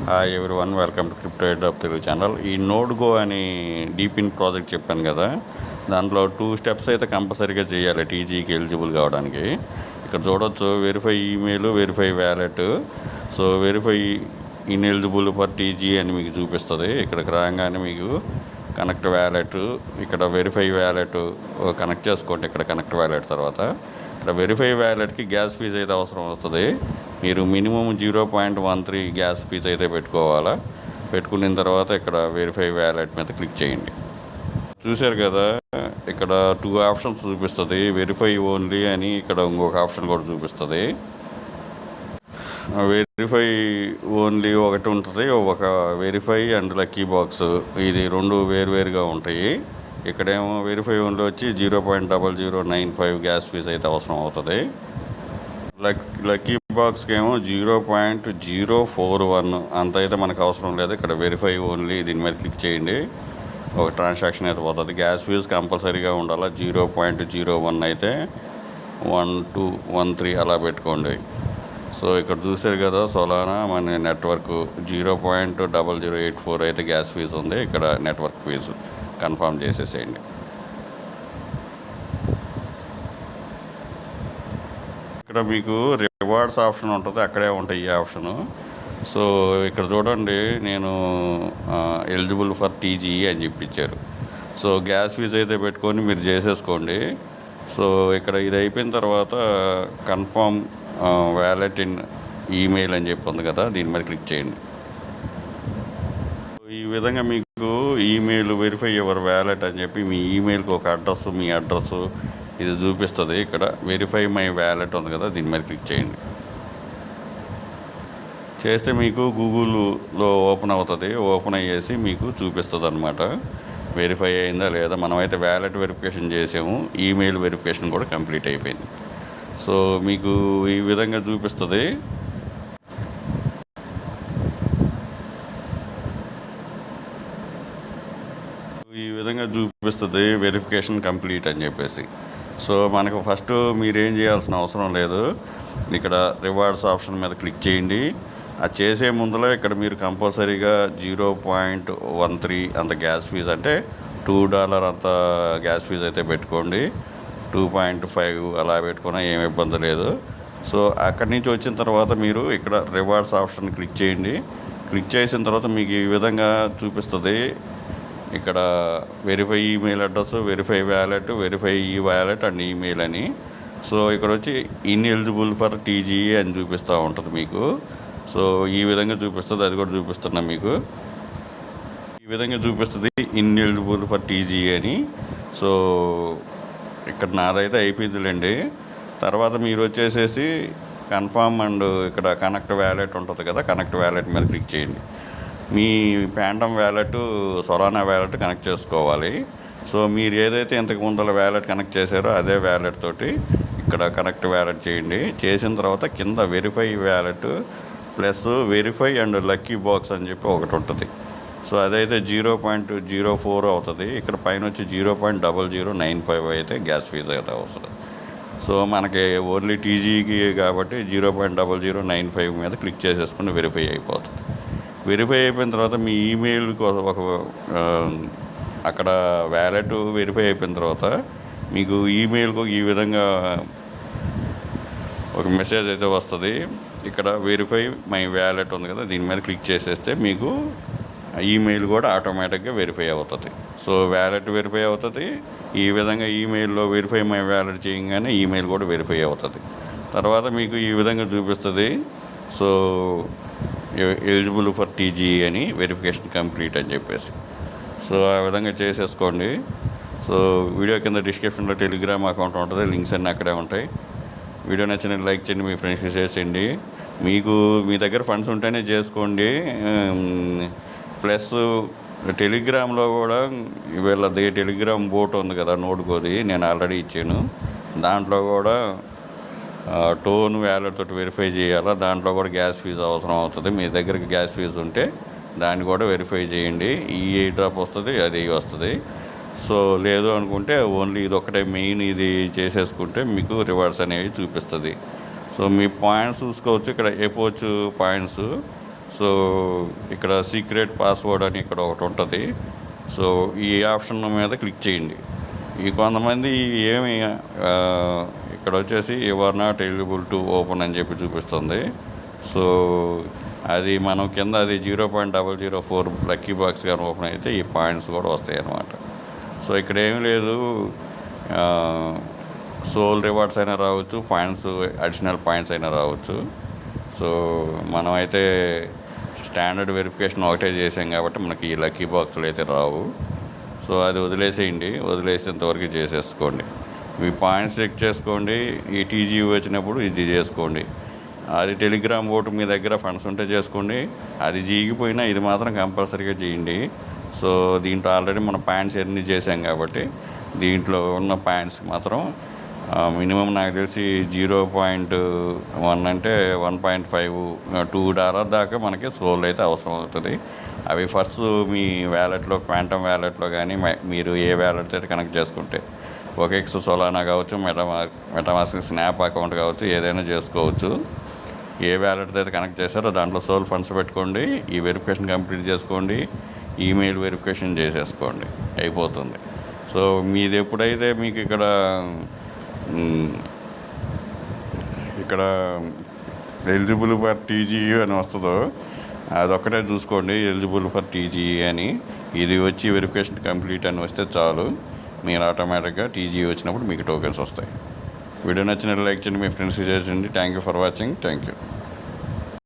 Hi everyone, welcome to crypto head Telugu channel. ఈ నోడ్గో అని డీపిన్ project చెప్పాను కదా, దాంట్లో 2 స్టెప్స్ అయితే కంపల్సరీగా చేయాలి టీజీకి ఎలిజిబుల్ కావడానికి. ఇక్కడ చూడొచ్చు, verify email, verify wallet. So verify ineligible for TG అని మీకు చూపిస్తుంది. ఇక్కడికి రాగానే మీకు కనెక్ట్ వ్యాలెట్, ఇక్కడ వెరిఫై వ్యాలెట్ కనెక్ట్ చేసుకోండి. ఇక్కడ కనెక్ట్ వ్యాలెట్ తర్వాత ఇక్కడ వెరిఫై వ్యాలెట్కి గ్యాస్ ఫీజు అయితే అవసరం వస్తుంది. మీరు మినిమం 0.13 గ్యాస్ ఫీజు అయితే పెట్టుకోవాలా. పెట్టుకున్న తర్వాత ఇక్కడ వెరిఫై వ్యాలెట్ మీద క్లిక్ చేయండి. చూశారు కదా, ఇక్కడ 2 ఆప్షన్స్ చూపిస్తుంది. వెరిఫై ఓన్లీ అని ఇక్కడ ఇంకొక ఆప్షన్ కూడా చూపిస్తుంది. వెరిఫై ఓన్లీ ఒకటి ఉంటుంది, ఒక వెరిఫై అండ్ లక్కీ బాక్స్, ఇది 2 వేరువేరుగా ఉంటాయి. ఇక్కడేమో వెరిఫై ఓన్లీ వచ్చి 0.0095 గ్యాస్ ఫీజు అయితే అవసరం అవుతుంది. లక్కీ బాక్స్కి ఏమో 0.041 అంత అయితే మనకు అవసరం లేదు. ఇక్కడ వెరిఫై ఓన్లీ దీని మీద క్లిక్ చేయండి, ఒక ట్రాన్సాక్షన్ అయితే పోతుంది. గ్యాస్ ఫీజు కంపల్సరీగా ఉండాలి. 0.01 అయితే 1213 అలా పెట్టుకోండి. సో ఇక్కడ చూసారు కదా, సోలానా మన నెట్వర్క్ 0.0084 అయితే గ్యాస్ ఫీజు ఉంది. ఇక్కడ నెట్వర్క్ ఫీజు కన్ఫర్మ్ చేసేసేయండి. ఇక్కడ మీకు రివార్డ్స్ ఆప్షన్ ఉంటుంది, అక్కడే ఉంటాయి ఈ ఆప్షను. సో ఇక్కడ చూడండి, నేను ఎలిజిబుల్ ఫర్ టీజీ అని చెప్పించారు. సో గ్యాస్ ఫీజు అయితే పెట్టుకొని మీరు చేసేసుకోండి. సో ఇక్కడ ఇది అయిపోయిన తర్వాత కన్ఫర్మ్ వ్యాలెట్ ఇన్ ఈమెయిల్ అని చెప్పి ఉంది కదా, దీని మీద క్లిక్ చేయండి. ఈ విధంగా మీకు ఈమెయిల్ వెరిఫై యువర్ వ్యాలెట్ అని చెప్పి మీ ఈమెయిల్కి ఒక అడ్రస్, మీ అడ్రస్ ఇది చూపిస్తుంది. ఇక్కడ వెరిఫై మై వ్యాలెట్ ఉంది కదా, దీని మీద క్లిక్ చేయండి. చేస్తే మీకు గూగుల్లో ఓపెన్ అవుతుంది. ఓపెన్ అయ్యేసి మీకు చూపిస్తుంది అనమాట వెరిఫై అయిందా లేదా. మనమైతే వ్యాలెట్ వెరిఫికేషన్ చేసాము, ఈమెయిల్ వెరిఫికేషన్ కూడా కంప్లీట్ అయిపోయింది. సో మీకు ఈ విధంగా చూపిస్తుంది. వెరిఫికేషన్ కంప్లీట్ అని చెప్పేసి. సో మనకు ఫస్ట్ మీరేం చేయాల్సిన అవసరం లేదు. ఇక్కడ రివార్డ్స్ ఆప్షన్ మీద క్లిక్ చేయండి. అది చేసే ముందులో ఇక్కడ మీరు కంపల్సరీగా 0.13 అంత గ్యాస్ ఫీజు, అంటే $2 అంత గ్యాస్ ఫీజు అయితే పెట్టుకోండి. 2.5 అలా పెట్టుకున్నా ఏమి ఇబ్బంది లేదు. సో అక్కడి నుంచి వచ్చిన తర్వాత మీరు ఇక్కడ రివార్డ్స్ ఆప్షన్ క్లిక్ చేయండి. క్లిక్ చేసిన తర్వాత మీకు ఈ విధంగా చూపిస్తుంది. ఇక్కడ verify email address, verify wallet, verify ఈ వ్యాలెట్ అండ్ ఈమెయిల్ అని. సో ఇక్కడ వచ్చి ఇన్ఎలిజిబుల్ ఫర్ టీజీ అని చూపిస్తూ ఉంటుంది మీకు. సో ఈ విధంగా చూపిస్తుంది, అది కూడా చూపిస్తున్నా మీకు. ఈ విధంగా చూపిస్తుంది ఇన్ఎలిజిబుల్ ఫర్ టీజీ అని. సో ఇక్కడ నాదైతే అయిపోయిందిలేండి. తర్వాత మీరు వచ్చేసేసి కన్ఫర్మ్ అండ్ ఇక్కడ కనెక్ట్ వ్యాలెట్ ఉంటుంది కదా, కనెక్ట్ వ్యాలెట్ మీద క్లిక్ చేయండి. మీ Phantom wallet, Solana wallet connect చేసుకోవాలి. సో మీరు ఏదైతే ఇంతకు ముందర వ్యాలెట్ కనెక్ట్ చేశారో అదే వ్యాలెట్ తోటి ఇక్కడ కనెక్ట్ వ్యాలెట్ చేయండి. చేసిన తర్వాత కింద verify wallet plus verify and lucky box అని చెప్పి ఒకటి ఉంటుంది. సో అదైతే 0.04 అవుతుంది. ఇక్కడ పైన వచ్చి 0.0095 అయితే గ్యాస్ ఫీజు అయితే వస్తుంది. సో మనకి ఓన్లీ టీజీకి కాబట్టి 0.0095 మీద క్లిక్ చేసేసుకుని వెరిఫై అయిపోతుంది. వెరిఫై అయిపోయిన తర్వాత మీ ఈమెయిల్కి ఒక అక్కడ వ్యాలెట్ వెరిఫై అయిపోయిన తర్వాత మీకు ఈమెయిల్కు ఈ విధంగా ఒక మెసేజ్ అయితే వస్తుంది. ఇక్కడ వెరిఫై మై వ్యాలెట్ ఉంది కదా, దీని మీద క్లిక్ చేసేస్తే మీకు ఈమెయిల్ కూడా ఆటోమేటిక్గా వెరిఫై అవుతుంది. సో వ్యాలెట్ వెరిఫై అవుతుంది. ఈ విధంగా ఈమెయిల్లో వెరిఫై మై వ్యాలెట్ చేయగానే ఈమెయిల్ కూడా వెరిఫై అవుతుంది. తర్వాత మీకు ఈ విధంగా చూపిస్తుంది. సో ఎలిజిబుల్ ఫర్ టీజీ అని వెరిఫికేషన్ కంప్లీట్ అని చెప్పేసి. సో ఆ విధంగా చేసేసుకోండి. సో వీడియో కింద డిస్క్రిప్షన్లో టెలిగ్రామ్ అకౌంట్ ఉంటుంది, లింక్స్ అన్నీ అక్కడే ఉంటాయి. వీడియో నచ్చిన లైక్ చేయండి, మీ ఫ్రెండ్స్కి షేర్ చేయండి. మీకు మీ దగ్గర ఫండ్స్ ఉంటేనే చేసుకోండి. ప్లస్ టెలిగ్రామ్లో కూడా వీళ్ళది టెలిగ్రామ్ బోట్ ఉంది కదా, నోడ్గోది నేను ఆల్రెడీ ఇచ్చాను. దాంట్లో కూడా టోన్ వ్యాలెట్ తోటి వెరిఫై చేయాలా, దాంట్లో కూడా గ్యాస్ ఫీజు అవసరం అవుతుంది. మీ దగ్గరికి గ్యాస్ ఫీజు ఉంటే దాన్ని కూడా వెరిఫై చేయండి. ఈ డ్రాప్ వస్తుంది, అది వస్తుంది. సో లేదు అనుకుంటే ఓన్లీ ఇది ఒకటే మెయిన్, ఇది చేసేసుకుంటే మీకు రివార్డ్స్ అనేవి చూపిస్తుంది. సో మీ పాయింట్స్ చూసుకోవచ్చు, ఇక్కడ ఎపోచ్ పాయింట్స్. సో ఇక్కడ సీక్రెట్ పాస్వర్డ్ అని ఇక్కడ ఒకటి ఉంటుంది. సో ఈ ఆప్షన్ మీద క్లిక్ చేయండి. ఈ కొంతమంది ఏమి ఇక్కడ వచ్చేసి your not eligible to open అని చెప్పి చూపిస్తుంది. సో అది మనం కింద అది 0.004 లక్కీ బాక్స్ కానీ ఓపెన్ అయితే ఈ పాయింట్స్ కూడా వస్తాయి అన్నమాట. సో ఇక్కడ ఏమీ లేదు, సోల్ రివార్డ్స్ అయినా రావచ్చు, పాయింట్స్ అడిషనల్ పాయింట్స్ అయినా రావచ్చు. సో మనమైతే స్టాండర్డ్ వెరిఫికేషన్ ఒకటే చేసాం కాబట్టి మనకి ఈ లక్కీ బాక్సులు అయితే రావు. సో అది వదిలేసేయండి, వదిలేసేంతవరకు చేసేసుకోండి. మీ పాయింట్స్ చెక్ చేసుకోండి. ఈ టీజీ వచ్చినప్పుడు ఇది చేసుకోండి. అది టెలిగ్రామ్ ఓటు మీ దగ్గర ఫండ్స్ ఉంటే చేసుకోండి. అది జీగిపోయినా ఇది మాత్రం కంపల్సరీగా చేయండి. సో దీంట్లో ఆల్రెడీ మన పాయింట్స్ ఎన్ని చేసాం కాబట్టి దీంట్లో ఉన్న పాయింట్స్ మాత్రం మినిమం నాకు తెలిసి 0.1 అంటే $1.5 $2 దాకా మనకి సోల్ అయితే అవసరం అవుతుంది. అవి ఫస్ట్ మీ వ్యాలెట్లో, ఫ్యాంటమ్ వ్యాలెట్లో కానీ మీరు ఏ వ్యాలెట్ అయితే కనెక్ట్ చేసుకుంటే OKX సోలానా కావచ్చు, మెటామాస్క్ స్నాప్ అకౌంట్ కావచ్చు, ఏదైనా చేసుకోవచ్చు. ఏ వ్యాలెట్ అయితే కనెక్ట్ చేశారో దాంట్లో సోల్ ఫండ్స్ పెట్టుకోండి. ఈ వెరిఫికేషన్ కంప్లీట్ చేసుకోండి. ఈమెయిల్ వెరిఫికేషన్ చేసేసుకోండి, అయిపోతుంది. సో మీది ఎప్పుడైతే మీకు ఇక్కడ ఎలిజిబుల్ ఫర్ టీజీఈ అని వస్తుందో అదొక్కటే చూసుకోండి, ఎలిజిబుల్ ఫర్ టీజీఈ అని. ఇది వచ్చి వెరిఫికేషన్ కంప్లీట్ అని వస్తే చాలు, మీరు ఆటోమేటిక్గా టీజీఈ వచ్చినప్పుడు మీకు టోకెన్స్ వస్తాయి. వీడియో నచ్చినట్టు లైక్ చేయండి, మీ ఫ్రెండ్స్కి చేయండి. Thank you for watching. Thank you.